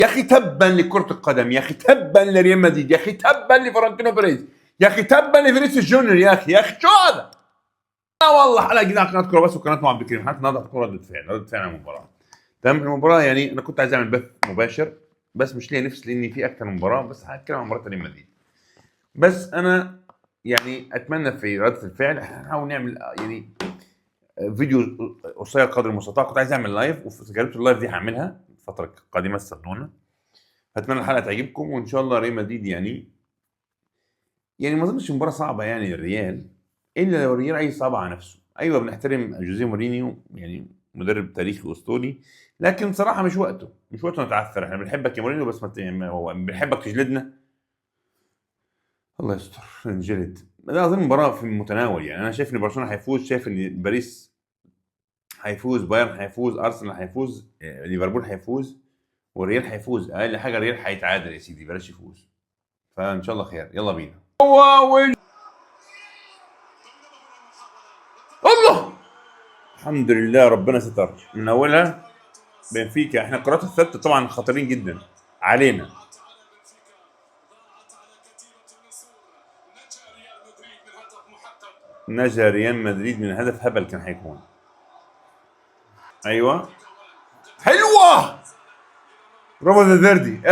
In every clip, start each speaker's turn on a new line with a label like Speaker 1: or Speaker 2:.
Speaker 1: يا اخي تبا لكرة القدم، يا اخي تبا لريال مدريد، يا اخي تبا لفلورنتينو بيريز، يا اخي تبا لفينيسيوس جونيور، يا اخي شو هذا؟ والله حلقه جديده على قناه كوره بس وقناه عبد الكريم، حلقه النهارده هتكون رده فعل عن المباراه. تمام. المباراه يعني انا كنت عايز اعمل بث مباشر بس مش ليا نفس، لاني في اكثر من مباراه، بس هتكلم عن مباراه ريال مدريد. بس انا يعني اتمنى في رده الفعل نحاول نعمل يعني فيديو قصير قدر المستطاع. كنت عايز اعمل لايف وفي تجربه اللايف دي هعملها الفتره القادمه، استنونا. اتمنى الحلقه تعجبكم وان شاء الله ريال مدريد يعني ما اظنش مباراه صعبه يعني للريال، الا لو الريال عايز صعب على نفسه. ايوه بنحترم جوزيه مورينيو، يعني مدرب تاريخي واسطوري، لكن صراحه مش وقته نتعثر. احنا بنحبك يا مورينيو بس هو بنحبك تجلدنا. الله يستر نجلد. لا اظن مباراه في المتناول، يعني انا شايف ان برشلونه هيفوز، شايف ان باريس هيفوز، بايرن هيفوز، ارسنال هيفوز، ليفربول هيفوز، والريال هيفوز. اقل حاجه الريال هيتعادل يا سيدي، بلاش يفوز. فان شاء الله خير، يلا بينا. الله، الحمد لله ربنا ستر من اولها. بنفيكا احنا القرارات الثابته طبعا خطيرين جدا علينا. نجا ريال مدريد من هدف هبل كان هيكون. ايوه حلوه، برافو فالفيردي،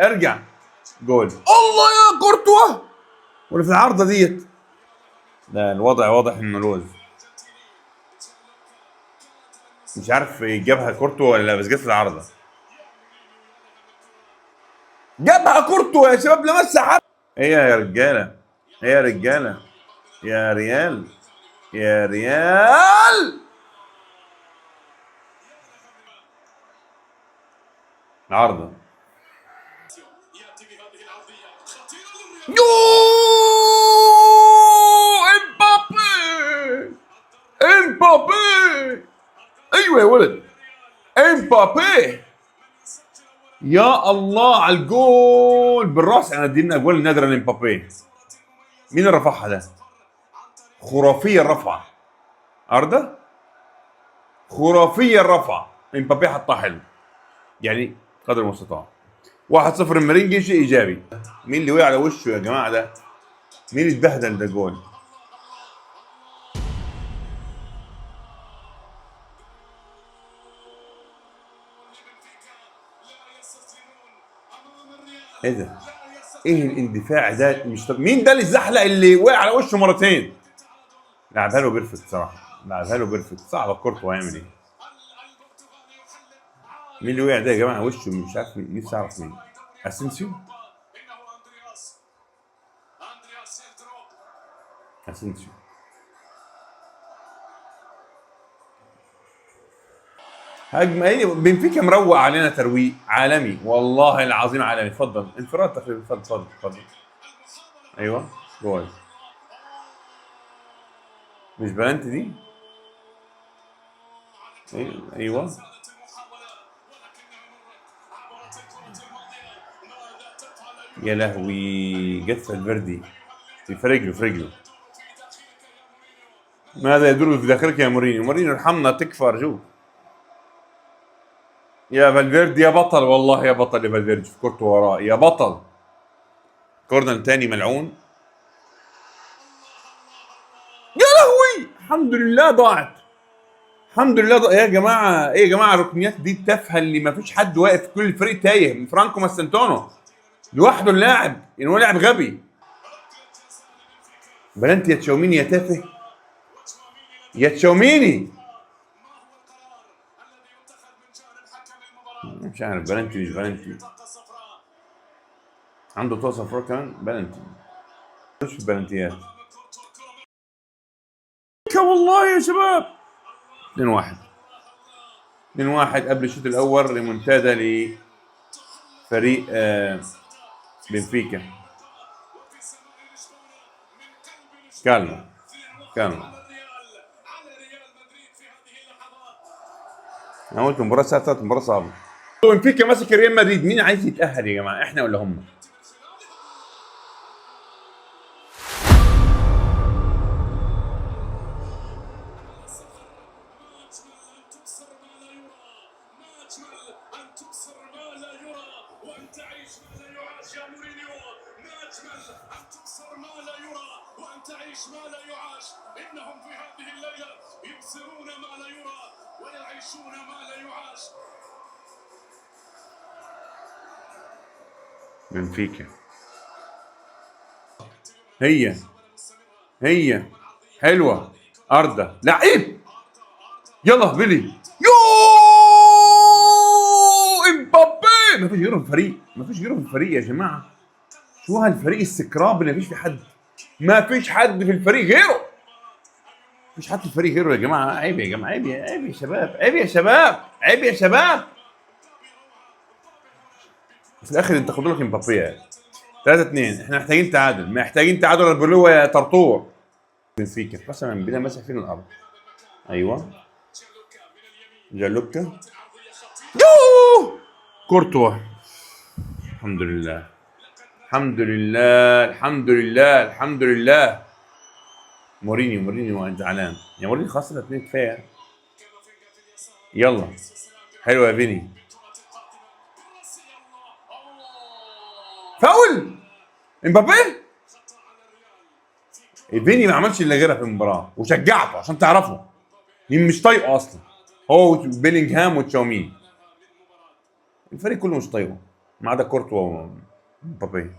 Speaker 1: ارجع جول. الله يا كورتوا، ولا في العارضه ديت. لا الوضع واضح انه لوز، مش عارف جابها كورتوا ولا بس جت في العارضه. جابها كورتوا يا شباب، لمسها حد. ايه يا رجاله، ايه يا رجاله، يا ريال، يا ريال. عارضه. يو امبابي، ايوه يا ولد، امبابي. يا الله على الجول بالراس. انا ادينا اجوال نادره لامبابي. مين اللي رفعها ده؟ خرافيه الرفعه. ارضه خرافيه الرفعه، امبابي حطها حلو يعني قدر المستطاع. 1-0 المرينجي، شيء ايجابي. مين اللي وقع على وشه يا جماعه ده؟ مين اللي اتبهدل ده جول؟ ايه ده؟ ايه الاندفاع ده؟ مش مين ده اللي الزحلق اللي وقع على وشه مرتين؟ لعبها له بيرفكت صراحه، لعبها له بيرفكت. صعبه كورته، هيعمل ايه؟ مين اللي وقع ده يا جماعه وشه؟ مش عارف، نفسي اعرف مين. اسينسيو، اسينسيو. هجمه ايه؟ بنفيكا مروق علينا ترويق عالمي، والله العظيم عالمي. اتفضل انفراد تقريبا، اتفضل. ايوه جول. مش بلانتي دي؟ ايوه يا لهوي، جت فالفيردي في رجله. ماذا يدور في داخلك يا مورينيو ارحمنا تكفى ارجوك. يا فالفيردي يا بطل، والله يا بطل يا فالفيردي، في كورته وراه يا بطل. كورنر تاني ملعون. يا لهوي، الحمد لله ضاعت. يا جماعه، ايه يا جماعه الركنيات دي التافهه اللي ما فيش حد واقف، كل الفريق تايه من فرانكو ماستنتونو لوحده اللاعب، يعني هو لاعب غبي. بلنتي يا تشاوميني يا تافه، يا تشاوميني. مش عارف، بلنتي مش بلنتي، عنده طاقه صفراء كمان. بلنتي مش في بلنتيات والله يا شباب. 2-1 قبل الشوط الاول، ريمونتادا لفريق بنفيكا. كالما انا قلت مباراه الساعه 3، مباراه صعبه. بنفيكا ماسك ريال مدريد، مين عايز يتاهل يا جماعه، احنا ولا هم؟ بنفيكا هي حلوه. اردا لعيب. يلا بيلي. يو امبابي. مفيش غيره في الفريق، مفيش غيره في الفريق يا جماعه. شو هالفريق السكراب اللي مفيش في حد، مفيش حد في الفريق غيره، مفيش حد في الفريق غيره يا جماعه. عيب يا جماعه، عيب يا شباب، عيب يا شباب، عيب يا شباب. في الاخر انت خدوا لك امبابي. 3-2. احنا محتاجين تعادل، محتاجين تعادل يا بلوه يا طرطور. بنفيكا قسما بالله ماسح فينا الارض. ايوه جالوكا. يوه كورتوا. الحمد لله الحمد لله الحمد لله الحمد لله. مورينيو انت زعلان يا مورينيو؟ خلاص 2 كفايه. يلا حلوه يا فيني. فاول امبابي. فيني ما عملش اللي غيرها في المباراه وشجعته عشان تعرفوا مين مش طايقه اصلا. هو بيلينغهام وتشاومين، الفريق كله مش طايقه ما عدا كورتوا ومبابي.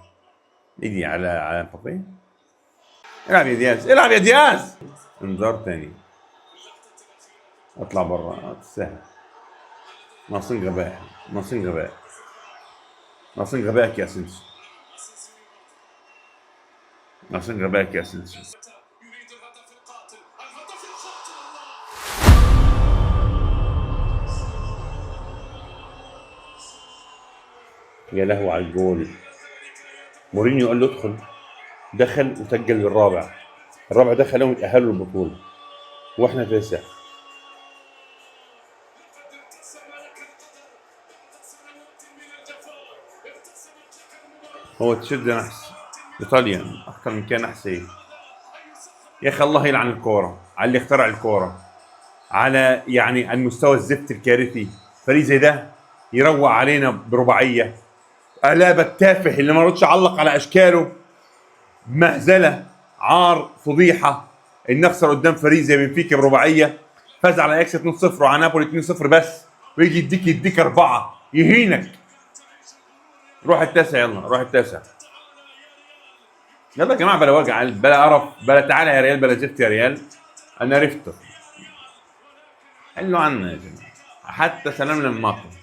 Speaker 1: ايدي على مبابي. العب يا دياز، العب يا دياز. انذار تاني. اطلع برا سهل. ناقصين غباء، ناقصين غباء، ناقصين غبائك يا اسينسيو، ناقصين غبائك يا اسينسيو. يا لهو على الجول. مورينيو قال له ادخل، دخل وسجل الرابع. الرابع ده خلاهم يتأهلوا للبطولة واحنا 9. هو تشد نحس ايطاليا اكثر من كان نحس. ايه يا اخي الله يلعن الكوره على اللي اخترع الكوره، على يعني المستوى الزفت الكارثي. فريق زي ده يروع علينا برباعيه. ألابة التافه اللي ما رضش علق على اشكاله. مهزله، عار، فضيحه ان نخسر قدام فريق زي بنفيكا برباعيه. فاز على اكس 2-0 وعلى نابولي 2-0 بس، ويجي يديك 4 يهينك. روح التاسع، يلا روح التاسع. يلا يا جماعه بلا وجع، بلا قرف، بلا تعالى يا ريال، بلا زفت يا ريال. انا عرفته. حلوا عنا يا جماعه، حتى سلام للمطر.